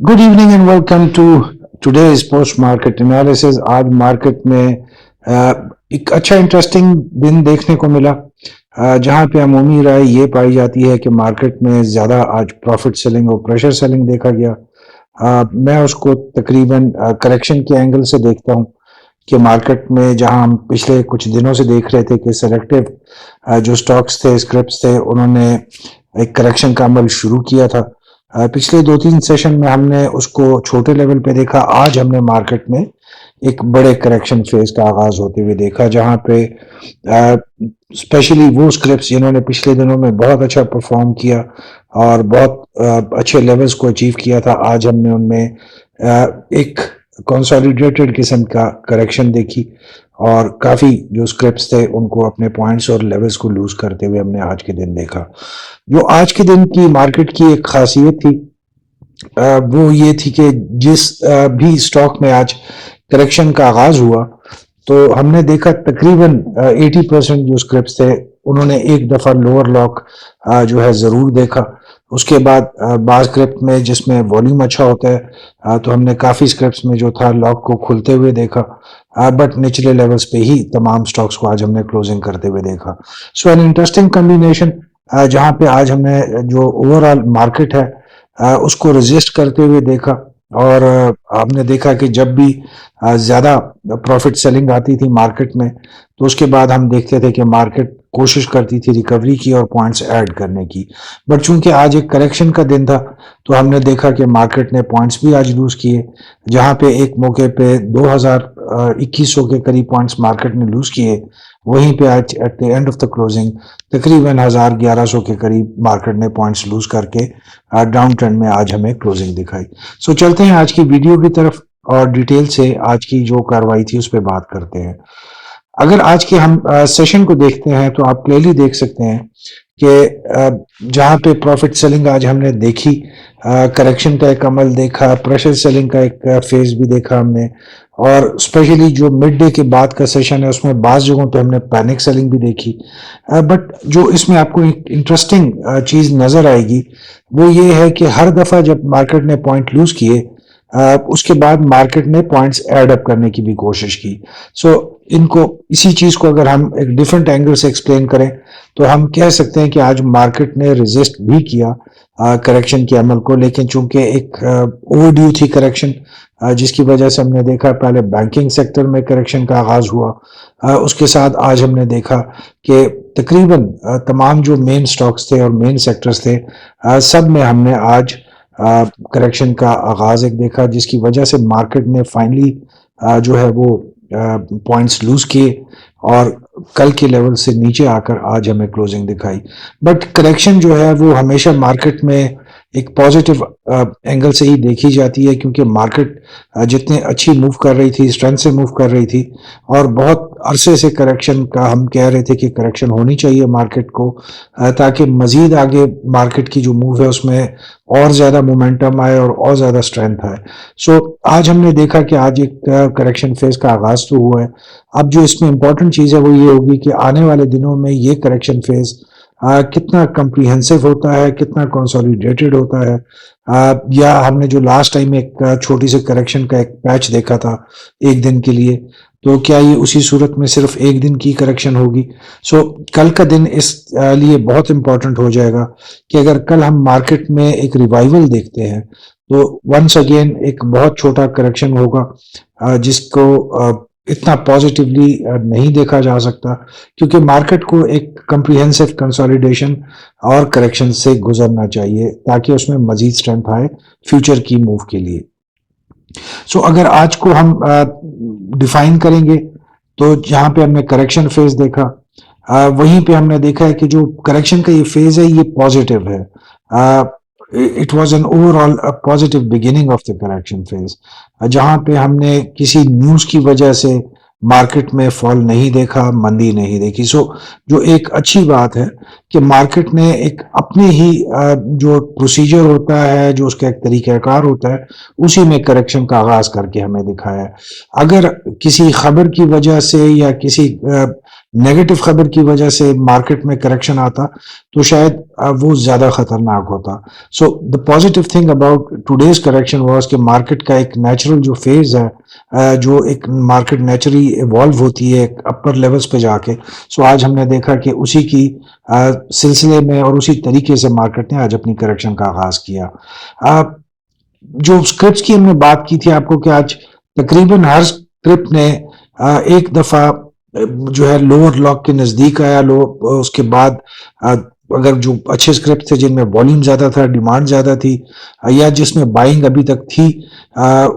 Good evening and welcome to today's post market analysis. आज market में एक अच्छा इंटरेस्टिंग दिन देखने को मिला, जहां पे अमूमी राय ये पाई जाती है कि मार्केट में ज़्यादा आज प्रॉफिट सेलिंग और प्रेशर सेलिंग देखा गया। मैं उसको तकरीबन करेक्शन के एंगल से देखता हूं कि मार्केट में जहां हम पिछले कुछ दिनों से देख रहे थे कि सेलेक्टिव जो स्टॉक्स थे, स्क्रिप्ट्स थे, उन्होंने एक करेक्शन का अमल शुरू किया था। पिछले 2-3 सेशन में हमने उसको छोटे लेवल पे देखा। आज हमने मार्केट में एक बड़े करेक्शन फेज का आगाज होते हुए देखा, जहां पे स्पेशली वो स्क्रिप्ट्स जिन्होंने पिछले दिनों में बहुत अच्छा परफॉर्म किया और बहुत अच्छे लेवल्स को अचीव किया था, आज हमने उनमें एक कंसोलिडेटेड किस्म का करेक्शन देखी और काफी जो स्क्रिप्ट्स थे उनको अपने पॉइंट्स और लेवल्स को लूज करते हुए हमने आज के दिन देखा। जो आज के दिन की मार्केट की एक खासियत थी वो ये थी कि जिस भी स्टॉक में आज करेक्शन का आगाज हुआ तो हमने देखा तकरीबन 80% जो स्क्रिप्ट्स थे उन्होंने एक दफा लोअर लॉक जो है जरूर देखा। उसके बाद बाज स्क्रिप्ट में जिसमें वॉल्यूम अच्छा होता है तो हमने काफी स्क्रिप्ट्स में जो था लॉक को खुलते हुए देखा, बट निचले लेवल्स पे ही तमाम स्टॉक्स को आज हमने क्लोजिंग करते हुए देखा। सो एन इंटरेस्टिंग कॉम्बिनेशन, जहां पे आज हमने जो ओवरऑल मार्केट है उसको रेजिस्ट करते हुए देखा और हमने देखा कि जब भी ज्यादा प्रॉफिट सेलिंग आती थी मार्केट में तो उसके बाद हम देखते थे कि मार्केट कोशिश करती थी रिकवरी की और पॉइंट्स ऐड करने की। बट चूंकि आज एक करेक्शन का दिन था तो हमने देखा कि मार्केट ने पॉइंट्स भी आज लूज किए, जहां पे एक मौके पे 2100 के करीब पॉइंट्स मार्केट ने लूज किए, वहीं पे आज at the end of the closing तकरीबन 1100 के करीब मार्केट ने पॉइंट्स लूज करके डाउन ट्रेंड में आज हमें क्लोजिंग दिखाई। सो चलते हैं आज की वीडियो की तरफ और डिटेल से आज की जो कार्रवाई थी उस पर बात करते हैं। अगर आज के हम सेशन को देखते हैं तो आप क्लियरली देख सकते हैं कि जहां पे प्रॉफिट सेलिंग आज हमने देखी, करेक्शन का एक अमल देखा, प्रेशर सेलिंग का एक फेज भी देखा हमने, और स्पेशली जो मिड डे के बाद का सेशन है उसमें बाज जगहों पे हमने पैनिक सेलिंग भी देखी। बट जो इसमें आपको एक इंटरेस्टिंग चीज नजर आएगी वो ये है कि हर दफा जब मार्केट ने पॉइंट लूज किए उसके बाद मार्केट ने पॉइंट्स ऐड अप करने की भी कोशिश की। सो इनको इसी चीज को अगर हम एक डिफरेंट एंगल से एक्सप्लेन करें तो हम कह सकते हैं कि आज मार्केट ने रेजिस्ट भी किया करेक्शन के अमल को, लेकिन चूंकि एक ओवरड्यू थी करेक्शन, जिसकी वजह से हमने देखा पहले बैंकिंग सेक्टर में करेक्शन का आगाज हुआ। उसके साथ आज हमने देखा कि तकरीबन तमाम जो मेन स्टॉक्स थे और मेन सेक्टर्स थे सब में हमने आज करेक्शन का आगाज एक देखा, जिसकी वजह से मार्केट ने फाइनली जो है वो पॉइंट्स लूज किए और कल के लेवल से नीचे आकर आज हमें क्लोजिंग दिखाई। बट करेक्शन जो है वो हमेशा मार्केट में एक पॉजिटिव एंगल से ही देखी जाती है, क्योंकि मार्केट जितने अच्छी मूव कर रही थी, स्ट्रेंथ से मूव कर रही थी और बहुत अरसे से करेक्शन का हम कह रहे थे कि करेक्शन होनी चाहिए मार्केट को, ताकि मजीद आगे मार्केट की जो मूव है उसमें और ज्यादा मोमेंटम आए और ज्यादा स्ट्रेंथ आए। सो आज हमने देखा कि आज एक करेक्शन फेज का आगाज तो हुआ है। अब जो इसमें इंपॉर्टेंट चीज है वो ये होगी कि आने वाले दिनों में ये करेक्शन फेज कितना कम्प्रीहेंसिव होता है, कितना कंसोलिडेटेड होता है, या हमने जो लास्ट टाइम एक छोटी सी करेक्शन का एक पैच देखा था एक दिन के लिए, तो क्या ये उसी सूरत में सिर्फ एक दिन की करेक्शन होगी। सो कल का दिन इस लिए बहुत इंपॉर्टेंट हो जाएगा कि अगर कल हम मार्केट में एक रिवाइवल देखते हैं तो वंस अगेन एक बहुत छोटा करेक्शन होगा जिसको इतना पॉजिटिवली नहीं देखा जा सकता, क्योंकि मार्केट को एक कंप्रीहेंसिव कंसोलिडेशन और करेक्शन से गुजरना चाहिए ताकि उसमें मजीद स्ट्रेंथ आए फ्यूचर की मूव के लिए। सो अगर आज को हम डिफाइन करेंगे तो जहां पे हमने करेक्शन फेज देखा, वहीं पे हमने देखा है कि जो करेक्शन का ये फेज है ये पॉजिटिव है। It was an overall positive beginning of the correction phase, जहां पे हमने किसी न्यूज की वजह से मार्केट में फॉल नहीं देखा, मंदी नहीं देखी। सो जो एक अच्छी बात है कि मार्केट ने एक अपने ही जो प्रोसीजर होता है, जो उसका एक तरीकाकार होता है, उसी में करेक्शन का आगाज करके हमें दिखाया है। अगर किसी खबर की वजह से या किसी نیگیٹو خبر کی وجہ سے مارکیٹ میں کریکشن آتا تو شاید وہ زیادہ خطرناک ہوتا. So the positive thing about today's correction was کہ مارکیٹ کا ایک نیچرل جو فیز ہے، جو ایک مارکیٹ نیچرلی ایوالو ہوتی ہے اپر لیولز پہ جا کے، سو آج ہم نے دیکھا کہ اسی کی سلسلے میں اور اسی طریقے سے مارکیٹ نے آج اپنی کریکشن کا آغاز کیا. جو سکرپٹس کی ہم نے بات کی تھی آپ کو کہ آج تقریباً ہر سکرپٹ نے ایک دفعہ جو ہے لوور لاک کے نزدیک آیا. اس کے بعد اگر جو اچھے سکرپٹ تھے جن میں والیوم زیادہ تھا، ڈیمانڈ زیادہ تھی، یا جس میں بائنگ ابھی تک تھی،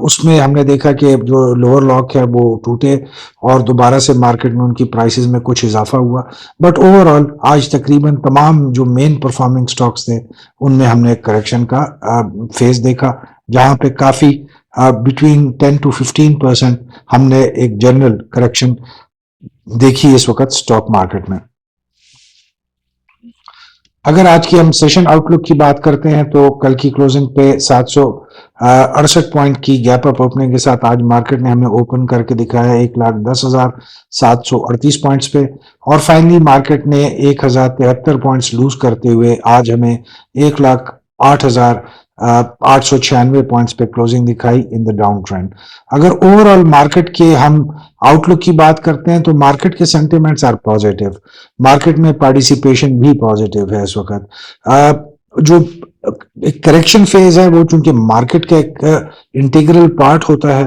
اس میں ہم نے دیکھا کہ جو لوور لاک ہے وہ ٹوٹے اور دوبارہ سے مارکیٹ میں ان کی پرائسز میں کچھ اضافہ ہوا. بٹ اوور آل آج تقریباً تمام جو مین پرفارمنگ سٹاکس تھے ان میں ہم نے ایک کریکشن کا فیز دیکھا، جہاں پہ کافی بٹوین 10 to 15% ہم نے ایک جنرل کریکشن دیکھی اس وقت سٹاک مارکیٹ میں. اگر آج کی ہم سیشن آؤٹ لک کی بات کرتے ہیں تو کل کی کلوزنگ پہ 768 پوائنٹ کی گیپ اپ اوپننگ کے ساتھ آج مارکیٹ نے ہمیں اوپن کر کے دکھایا 1,10,738 پوائنٹس پہ، اور فائنلی مارکیٹ نے 1,073 پوائنٹس لوز کرتے ہوئے آج ہمیں 1,08,896 پوائنٹس پہ کلوزنگ دکھائی ان دا ڈاؤن ٹرینڈ. اگر اوور آل مارکیٹ کے ہم آؤٹ لک کی بات کرتے ہیں تو مارکیٹ کے سینٹیمنٹس آر پازیٹیو، مارکیٹ میں پارٹیسپیشن بھی پازیٹیو ہے اس وقت. جو ایک کریکشن فیز ہے وہ چونکہ مارکیٹ کا ایک انٹیگرل پارٹ ہوتا ہے،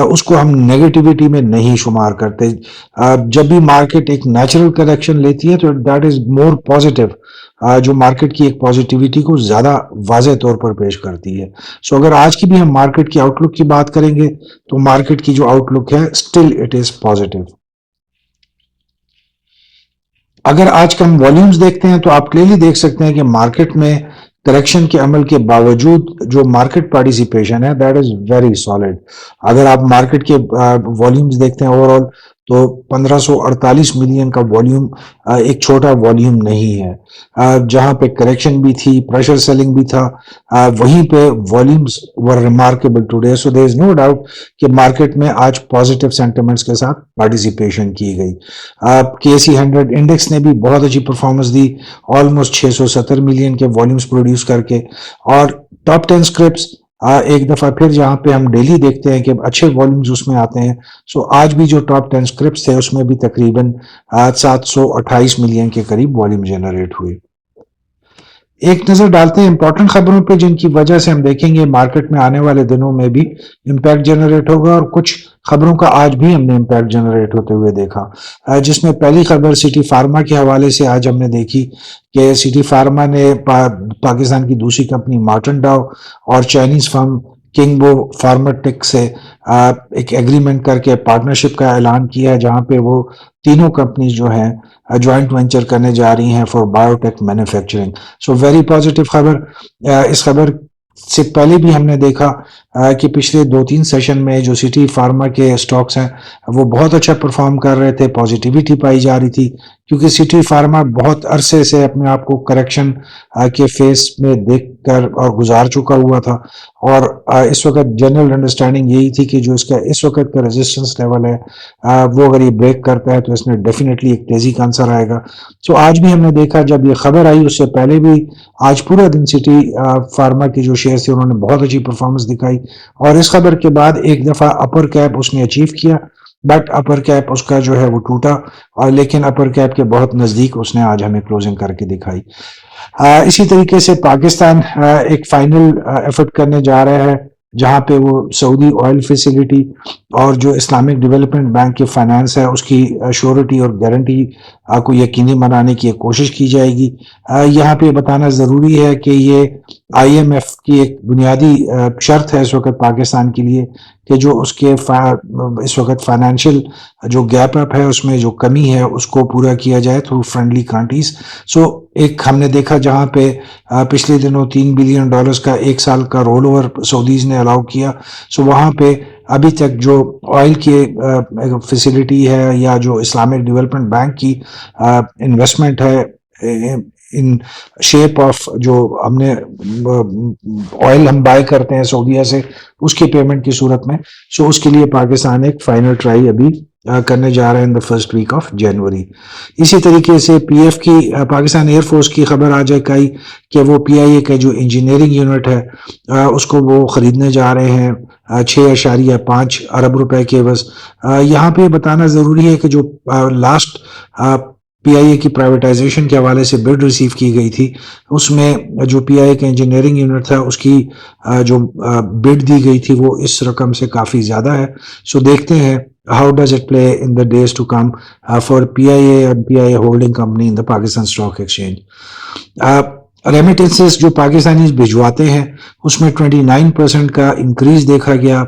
اس کو ہم نیگیٹیوٹی میں نہیں شمار کرتے. جب بھی مارکیٹ ایک نیچرل کریکشن لیتی ہے تو دیٹ از مور پازیٹیو، جو مارکیٹ کی ایک پازیٹیوٹی کو زیادہ واضح طور پر پیش کرتی ہے. سو اگر آج کی بھی ہم مارکیٹ کی آؤٹ لک کی بات کریں گے تو مارکیٹ کی جو آؤٹ لک ہے اسٹل اٹ از پازیٹیو. اگر آج کا ہم والیومز دیکھتے ہیں تو آپ کلیئرلی دیکھ سکتے ہیں کہ مارکیٹ میں کریکشن کے عمل کے باوجود جو مارکیٹ پارٹیسپیشن ہے دیٹ از ویری سالڈ. اگر آپ مارکیٹ کے والیومز دیکھتے ہیں اوور آل تو 1548 ملین کا والیوم ایک چھوٹا والیوم نہیں ہے. جہاں پہ کریکشن بھی تھی، پریشر سیلنگ بھی تھا، وہیں پہ والیومز ور ریمارکیبل ٹوڈے. سو دیر از نو ڈاؤٹ کہ مارکیٹ میں آج پازیٹیو سینٹیمنٹس کے ساتھ پارٹیسپیشن کی گئی. KSE 100 انڈیکس نے بھی بہت اچھی پرفارمنس دی، آلموسٹ 670 ملین کے والیومز پروڈیوس کر کے. اور ٹاپ 10 سکرپٹس ایک دفعہ پھر جہاں پہ ہم ڈیلی دیکھتے ہیں کہ اچھے والیومز اس میں آتے ہیں، سو آج بھی جو ٹاپ 10 سکرپٹس تھے اس میں بھی تقریباً 728 ملین کے قریب والیوم جنریٹ ہوئے. ایک نظر ڈالتے ہیں امپورٹنٹ خبروں پہ جن کی وجہ سے ہم دیکھیں گے مارکیٹ میں آنے والے دنوں میں بھی امپیکٹ جنریٹ ہوگا، اور کچھ خبروں کا آج بھی ہم نے امپیکٹ جنریٹ ہوتے ہوئے دیکھا. جس میں پہلی خبر سٹی فارما کے حوالے سے آج ہم نے دیکھی کہ سٹی فارما نے پاکستان کی دوسری کمپنی مارٹن ڈاؤ اور چائنیز فرم کنگبو فارماٹیک سے ایک ایگریمنٹ کر کے پارٹنرشپ کا اعلان کیا ہے، جہاں پہ وہ تینوں کمپنیز جو ہیں جوائنٹ وینچر کرنے جا رہی ہیں for biotech manufacturing. So very positive خبر. اس خبر سے پہلے بھی ہم نے دیکھا کہ پچھلے 2-3 سیشن میں جو سٹی فارما کے سٹاکس ہیں وہ بہت اچھا پرفارم کر رہے تھے، پازیٹیوٹی پائی جا رہی تھی، کیونکہ سٹی فارما بہت عرصے سے اپنے آپ کو کریکشن کے فیس میں دیکھ کر اور گزار چکا ہوا تھا. اور اس وقت جنرل انڈرسٹینڈنگ یہی تھی کہ جو اس کا اس وقت کا ریزسٹنس لیول ہے وہ اگر یہ بریک کرتا ہے تو اس میں ڈیفینیٹلی ایک تیزی کا عنصر آئے گا. سو آج بھی ہم نے دیکھا جب یہ خبر آئی اس سے پہلے بھی آج پورا دن سٹی فارما کی جو شیئرز تھے انہوں نے بہت اچھی پرفارمنس دکھائی، اور اس خبر کے بعد ایک دفعہ اپر کیپ اس نے اچیو کیا، بٹ اپر کیپ اس کا جو ہے وہ ٹوٹا، اور لیکن اپر کیپ کے بہت نزدیک اس نے آج ہمیں کلوزنگ کر کے دکھائی. اسی طریقے سے پاکستان ایک فائنل ایفرٹ کرنے جا رہا ہے جہاں پہ وہ سعودی آئل فیسیلیٹی اور جو اسلامک ڈیولپمنٹ بینک کی فائنانس ہے اس کی شیورٹی اور گارنٹی کو یقینی بنانے کی ایک کوشش کی جائے گی. یہاں پہ بتانا ضروری ہے کہ یہ IMF کی ایک بنیادی شرط ہے اس وقت پاکستان کے لیے کہ جو اس کے اس وقت فائنینشیل جو گیپ اپ ہے اس میں جو کمی ہے اس کو پورا کیا جائے تھرو فرینڈلی کنٹریز. سو ایک ہم نے دیکھا جہاں پہ پچھلے دنوں $3 بلین کا ایک سال کا رول اوور سعودیز نے الاؤ کیا. سو وہاں پہ ابھی تک جو آئل کی فیسیلیٹی ہے یا جو اسلامک ڈیولپمنٹ بینک کی انویسٹمنٹ ہے ان شیپ آف جو ہم نے آئل ہم بائی کرتے ہیں سعودیہ سے اس کی پیمنٹ کی صورت میں، سو اس کے لیے پاکستان ایک فائنل ٹرائی ابھی کرنے جا رہے ہیں in the first week of January. اسی طریقے سے پی ایف کی پاکستان ایئر فورس کی خبر آ جائے کئی کہ وہ پی آئی اے کا جو انجینئرنگ یونٹ ہے اس کو وہ خریدنے جا رہے ہیں 6.5 ارب روپے کے عوض. یہاں پہ بتانا ضروری ہے کہ جو لاسٹ پی آئی اے کی پرائیویٹائزیشن کے حوالے سے بڈ ریسیو کی گئی تھی اس میں جو پی آئی اے کا انجینئرنگ یونٹ تھا اس کی جو بڈ دی گئی تھی وہ اس رقم سے کافی زیادہ ہے. سو دیکھتے ہیں how does it play in the days to come for PIA and PIA holding company in the Pakistan Stock Exchange. Remittances جو پاکستانی بھجواتے ہیں اس میں 29% کا انکریز دیکھا گیا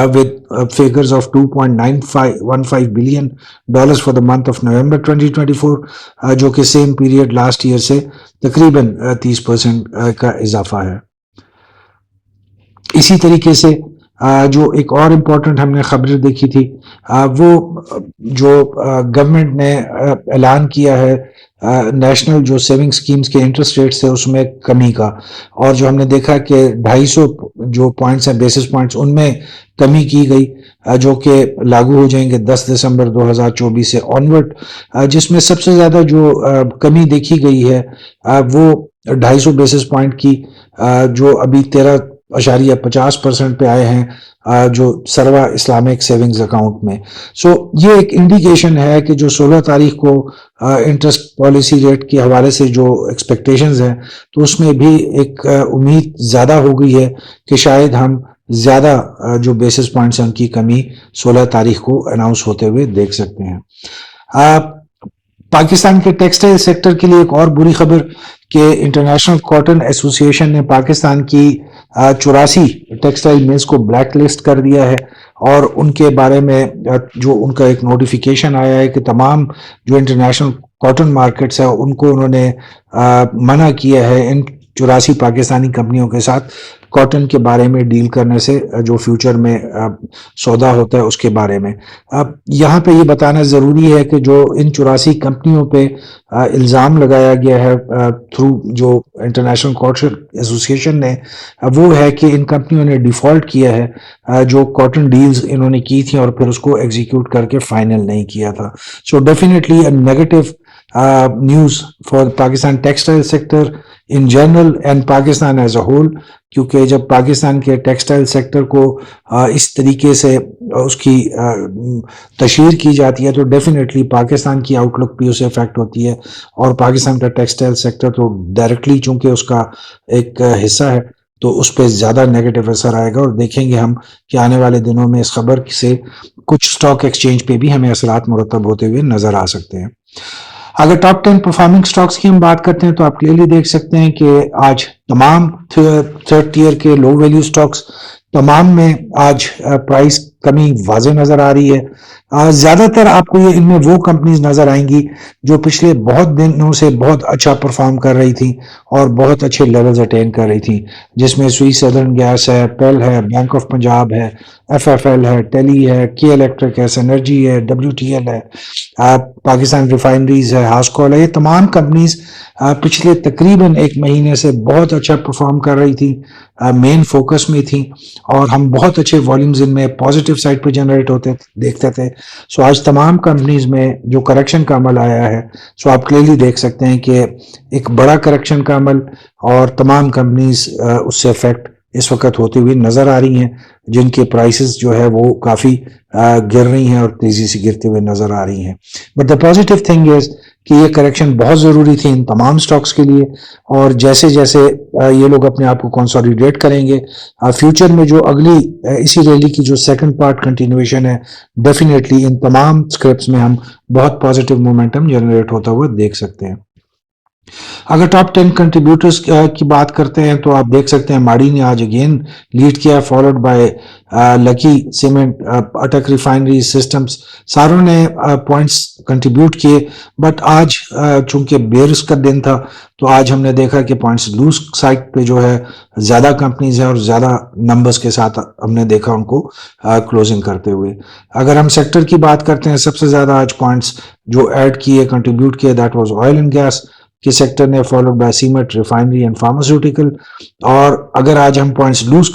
with figures of $2.915 billion for the month of November 2024 جو کہ same period last year سے تقریباً 30% کا اضافہ ہے. اسی طریقے سے جو ایک اور امپورٹنٹ ہم نے خبر دیکھی تھی وہ جو گورنمنٹ نے اعلان کیا ہے نیشنل جو سیونگ سکیمز کے انٹرسٹ ریٹس تھے اس میں کمی کا, اور جو ہم نے دیکھا کہ 250 جو پوائنٹس ہیں بیسس پوائنٹس ان میں کمی کی گئی جو کہ لاگو ہو جائیں گے 10 دسمبر 2024 سے آنورڈ, جس میں سب سے زیادہ جو کمی دیکھی گئی ہے وہ 250 بیسس پوائنٹ کی جو ابھی 13.50% پہ آئے ہیں جو سروا اسلامک سیونگز اکاؤنٹ میں. سو یہ ایک انڈیکیشن ہے کہ جو 16 تاریخ کو انٹرسٹ پالیسی ریٹ کے حوالے سے جو ایکسپیکٹیشنز ہیں تو اس میں بھی ایک امید زیادہ ہو گئی ہے کہ شاید ہم زیادہ جو بیسس پوائنٹس ہیں ان کی کمی 16 تاریخ کو اناؤنس ہوتے ہوئے دیکھ سکتے ہیں. پاکستان کے ٹیکسٹائل سیکٹر کے لیے ایک اور بری خبر کہ انٹرنیشنل کاٹن ایسوسی ایشن نے پاکستان کی 84 ٹیکسٹائل ملز کو بلیک لسٹ کر دیا ہے, اور ان کے بارے میں جو ان کا ایک نوٹیفیکیشن آیا ہے کہ تمام جو انٹرنیشنل کاٹن مارکیٹس ہیں ان کو انہوں نے منع کیا ہے ان 84 پاکستانی کمپنیوں کے ساتھ کاٹن کے بارے میں ڈیل کرنے سے, جو فیوچر میں سودا ہوتا ہے اس کے بارے میں. یہاں پہ یہ بتانا ضروری ہے کہ جو ان 84 کمپنیوں پہ الزام لگایا گیا ہے تھرو جو انٹرنیشنل کاٹن ایسوسی ایشن نے, وہ ہے کہ ان کمپنیوں نے ڈیفالٹ کیا ہے جو کاٹن ڈیلز انہوں نے کی تھیں اور پھر اس کو ایگزیکیوٹ کر کے فائنل نہیں کیا تھا. So definitely a negative news for Pakistan textile sector in general and Pakistan as a whole, کیونکہ جب پاکستان کے ٹیکسٹائل سیکٹر کو اس طریقے سے اس کی تشہیر کی جاتی ہے تو ڈیفینیٹلی پاکستان کی آؤٹ لک بھی اسے افیکٹ ہوتی ہے, اور پاکستان کا ٹیکسٹائل سیکٹر تو ڈائریکٹلی چونکہ اس کا ایک حصہ ہے تو اس پہ زیادہ نیگیٹو اثر آئے گا, اور دیکھیں گے ہم کہ آنے والے دنوں میں اس خبر سے کچھ سٹاک ایکسچینج پہ بھی ہمیں اثرات مرتب ہوتے ہوئے نظر آ سکتے ہیں. اگر ٹاپ 10 پرفارمنگ سٹاکس کی ہم بات کرتے ہیں تو آپ کلیئرلی دیکھ سکتے ہیں کہ آج تمام تھرڈ ٹیئر کے لو ویلیو سٹاکس تمام میں آج پرائس کمی واضح نظر آ رہی ہے. زیادہ تر آپ کو یہ ان میں وہ کمپنیز نظر آئیں گی جو پچھلے بہت دنوں سے بہت اچھا پرفارم کر رہی تھیں اور بہت اچھے لیولز اٹین کر رہی تھیں, جس میں سوئی سدرن گیس ہے, پیل ہے, بینک آف پنجاب ہے, ایف ایف ایل ہے, ٹیلی ہے, کے الیکٹرک ہے, سینرجی ہے, ڈبلیو ٹی ایل ہے, پاکستان ریفائنریز ہے, ہاسکول ہے. یہ تمام کمپنیز پچھلے تقریباً ایک مہینے سے بہت اچھا پرفارم کر رہی تھی, مین فوکس میں تھیں, اور ہم بہت اچھے والیومز ان میں پازیٹیو سائڈ پہ جنریٹ ہوتے دیکھتے تھے. سو آج تمام کمپنیز میں جو کریکشن کا عمل آیا ہے سو آپ کلیئرلی دیکھ سکتے ہیں کہ ایک بڑا کریکشن کا عمل, اور تمام کمپنیز اس سے افیکٹ اس وقت ہوتے ہوئے نظر آ رہی ہیں جن کے پرائسز جو ہے وہ کافی گر رہی ہیں اور تیزی سے گرتے ہوئے نظر آ رہی ہیں. But the positive thing is کہ یہ کریکشن بہت ضروری تھی ان تمام سٹاکس کے لیے, اور جیسے جیسے یہ لوگ اپنے آپ کو کنسالیڈیٹ کریں گے فیوچر میں جو اگلی اسی ریلی کی جو سیکنڈ پارٹ کنٹینیویشن ہے ڈیفینیٹلی ان تمام سکرپٹس میں ہم بہت پازیٹیو مومنٹم جنریٹ ہوتا ہوا دیکھ سکتے ہیں. اگر ٹاپ 10 کنٹریبیوٹرز کی بات کرتے ہیں تو آپ دیکھ سکتے ہیں ماڑی نے آج اگین لیڈ کیا, followed by lucky cement, Attock refinery systems, ساروں نے پوائنٹس کنٹریبیوٹ کیے. بٹ آج چونکہ بیئرز کا دن تھا تو آج ہم نے دیکھا کہ پوائنٹس لوز سائڈ پہ جو ہے زیادہ کمپنیز ہیں اور زیادہ نمبرز کے ساتھ ہم نے دیکھا ان کو کلوزنگ کرتے ہوئے. اگر ہم سیکٹر کی بات کرتے ہیں سب سے زیادہ آج پوائنٹس جو ایڈ کیے کنٹریبیوٹ کیے that was oil and gas کے سیکٹر نے, followed by cement, refinery and pharmaceutical. اور اگر آج ہم پوائنٹس لوز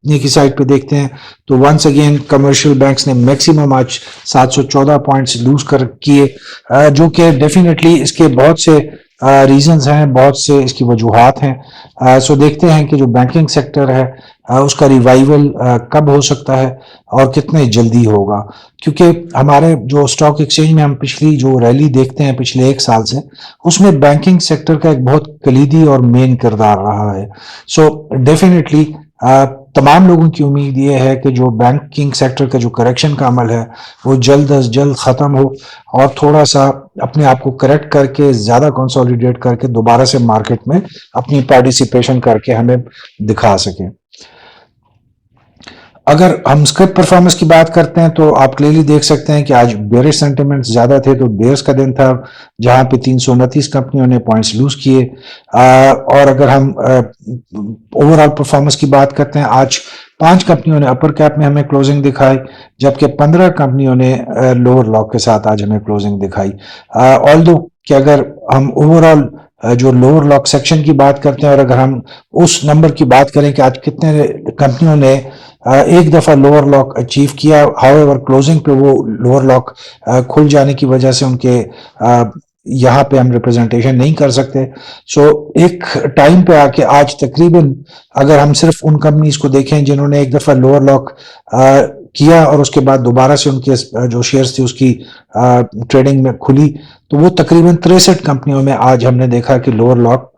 की साइड पे देखते हैं तो वंस अगेन कमर्शियल बैंक्स ने मैक्सिमम आज 714 पॉइंट्स लूज कर किए, जो कि डेफिनेटली इसके बहुत से रीजंस हैं, बहुत से इसकी वजूहात हैं। सो देखते हैं कि जो बैंकिंग सेक्टर है उसका रिवाइवल कब हो सकता है और कितने जल्दी होगा, क्योंकि हमारे जो स्टॉक एक्सचेंज में हम पिछली जो रैली देखते हैं पिछले 1 साल से, उसमें बैंकिंग सेक्टर का एक बहुत कलीदी और मेन किरदार रहा है। सो डेफिनेटली तमाम लोगों की उम्मीद ये है कि जो बैंकिंग सेक्टर का जो करेक्शन का अमल है वो जल्द अज जल्द ख़त्म हो और थोड़ा सा अपने आप को करेक्ट करके ज़्यादा कंसोलिडेट करके दोबारा से मार्केट में अपनी पार्टिसिपेशन करके हमें दिखा सके। अगर हम स्क्रिप्ट परफॉर्मेंस की बात करते हैं तो आप क्लियरली देख सकते हैं कि आज बेयरिश सेंटिमेंट्स ज्यादा थे, तो बेयर्स का दिन था जहां पे 329 कंपनियों ने पॉइंट्स लूज किए। और अगर हम ओवरऑल परफॉर्मेंस की बात करते हैं, आज 5 कंपनियों ने अपर कैप में हमें क्लोजिंग दिखाई, जबकि 15 कंपनियों ने लोअर लॉक के साथ आज हमें क्लोजिंग दिखाई। ऑल्दो कि अगर हम ओवरऑल जो लोअर लॉक सेक्शन की बात करते हैं और अगर हम उस नंबर की बात करें कि आज कितने कंपनियों ने एक दफा लोअर लॉक अचीव किया, हाउएवर क्लोजिंग पे वो लोअर लॉक खुल जाने की वजह से उनके यहाँ पे हम रिप्रेजेंटेशन नहीं कर सकते। सो एक टाइम पे आके आज तकरीबन अगर हम सिर्फ उन कंपनीज को देखें जिन्होंने एक दफा लोअर लॉक किया और उसके बाद दोबारा से उनके जो शेयर्स थे उसकी ट्रेडिंग में खुली, तो वो तकरीबन 63 कंपनियों में आज हमने देखा कि लोअर लॉक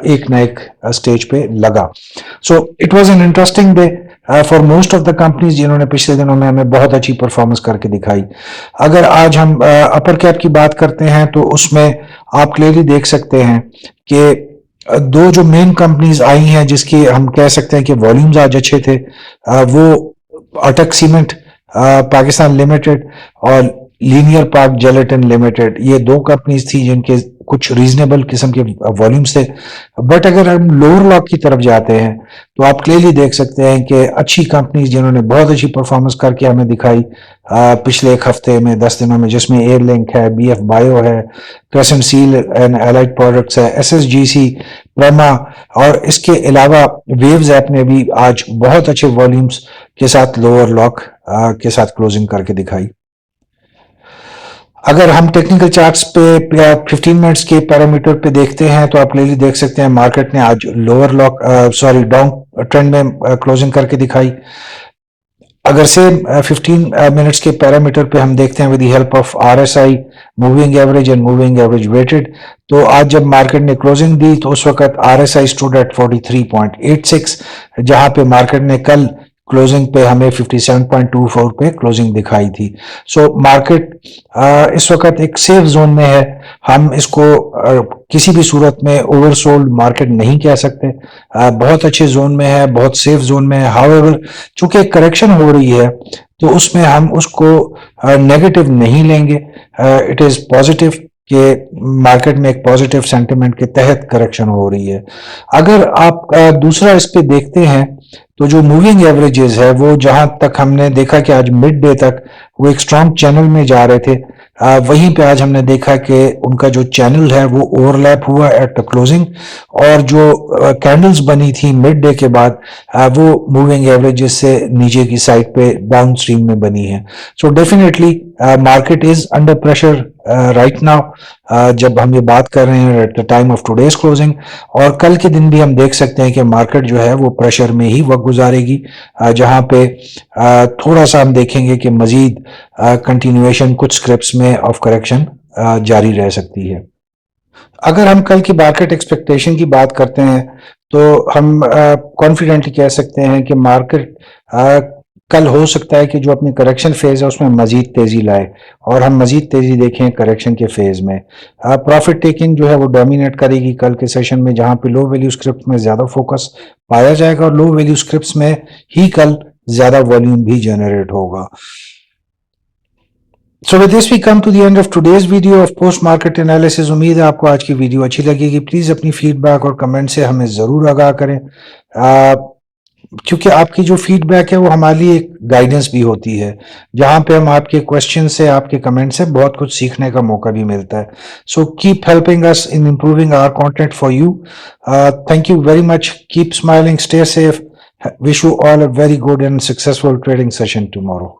एक ना एक स्टेज पे लगा। So it was an interesting day for most of the companies जिन्होंने पिछले दिनों में हमें बहुत अच्छी परफॉर्मेंस करके दिखाई। अगर आज हम अपर कैप की बात करते हैं तो उसमें आप क्लियरली देख सकते हैं कि दो जो मेन कंपनीज आई हैं जिसकी हम कह सकते हैं कि वॉल्यूम्स आज अच्छे थे, वो अटक सीमेंट पाकिस्तान लिमिटेड और लीनियर पार्क जेलेटिन लिमिटेड, ये दो कंपनीज थी जिनके कुछ रीजनेबल किस्म के वॉल्यूम्स थे। बट अगर हम लोअर लॉक की तरफ जाते हैं तो आप क्लियरली देख सकते हैं कि अच्छी कंपनीज जिन्होंने बहुत अच्छी परफॉर्मेंस करके हमें दिखाई पिछले एक हफ्ते में 10 दिनों में, जिसमें एयरलिंक है, बीएफ बायो है, crescent seal and allied products है, एसएसजीसी, प्रमा, और इसके अलावा वेव्स ऐप ने भी आज बहुत अच्छे वॉल्यूम्स के साथ लोअर लॉक के साथ क्लोजिंग करके दिखाई। अगर हम टेक्निकल चार्ट्स पे 15 मिनट्स के पैरामीटर पे देखते हैं तो आप क्लियरली देख सकते हैं मार्केट ने आज लोअर लॉक डाउन ट्रेंड में क्लोजिंग करके दिखाई। अगर से 15 मिनट्स के पैरामीटर पे हम देखते हैं with the help of RSI, moving average and moving average weighted, तो आज जब मार्केट ने क्लोजिंग दी तो उस वक्त आरएसआई स्टूड एट 43.86, जहां पे मार्केट ने कल क्लोजिंग पे हमें 57.24 पे क्लोजिंग दिखाई थी। सो मार्केट इस वक्त एक सेफ जोन में है। हम इसको किसी भी सूरत में ओवरसोल्ड मार्केट नहीं कह सकते, बहुत अच्छे जोन में है, बहुत सेफ जोन में है। हाउएवर चूंकि करेक्शन हो रही है तो उसमें हम उसको नेगेटिव नहीं लेंगे, इट इज पॉजिटिव कि मार्केट में एक पॉजिटिव सेंटिमेंट के तहत करेक्शन हो रही है। अगर आप दूसरा इस पे देखते हैं तो जो मूविंग एवरेजेस है वो जहां तक हमने देखा कि आज मिड डे तक वो एक स्ट्रॉन्ग चैनल में जा रहे थे, वहीं पे आज हमने देखा कि उनका जो चैनल है वो ओवरलैप हुआ एट द क्लोजिंग, और जो कैंडल्स बनी थी मिड डे के बाद वो मूविंग एवरेजेस से नीचे की साइड पे डाउन स्ट्रीम में बनी है। So definitely market is under pressure right now जब हम ये बात कर रहे हैं at the time of today's closing, और कल के दिन भी हम देख सकते हैं कि मार्केट जो है वो प्रेशर में ही वक्त गुजारेगी, जहां पे थोड़ा सा हम देखेंगे कि मजीद कंटिन्यूएशन कुछ स्क्रिप्ट्स में ऑफ करेक्शन जारी रह सकती है। अगर हम कल की मार्केट एक्सपेक्टेशन की बात करते हैं तो हम कॉन्फिडेंटली कह सकते हैं कि मार्केट कल हो सकता है कि जो अपनी करेक्शन फेज है उसमें मजीद तेजी लाए और हम मजीद तेजी देखें करेक्शन के फेज में। प्रॉफिट टेकिंग जो है वो डोमिनेट करेगी कल के सेशन में, जहां पे लो वैल्यू स्क्रिप्ट में ज्यादा फोकस पाया जाएगा और लो वैल्यू स्क्रिप्ट्स में ही कल ज्यादा वॉल्यूम भी जनरेट होगा। So with this we come to the end of today's video of post market analysis। उम्मीद है आपको आज की वीडियो अच्छी लगेगी। प्लीज अपनी फीडबैक और कमेंट से हमें जरूर आगाह करें, क्योंकि आपकी जो फीडबैक है वो हमारे लिए एक गाइडेंस भी होती है, जहां पे हम आपके क्वेश्चन से, आपके कमेंट से बहुत कुछ सीखने का मौका भी मिलता है। So keep helping us in improving our content for you. Thank you very much, keep smiling, stay safe Wish you all a very good and successful trading session tomorrow.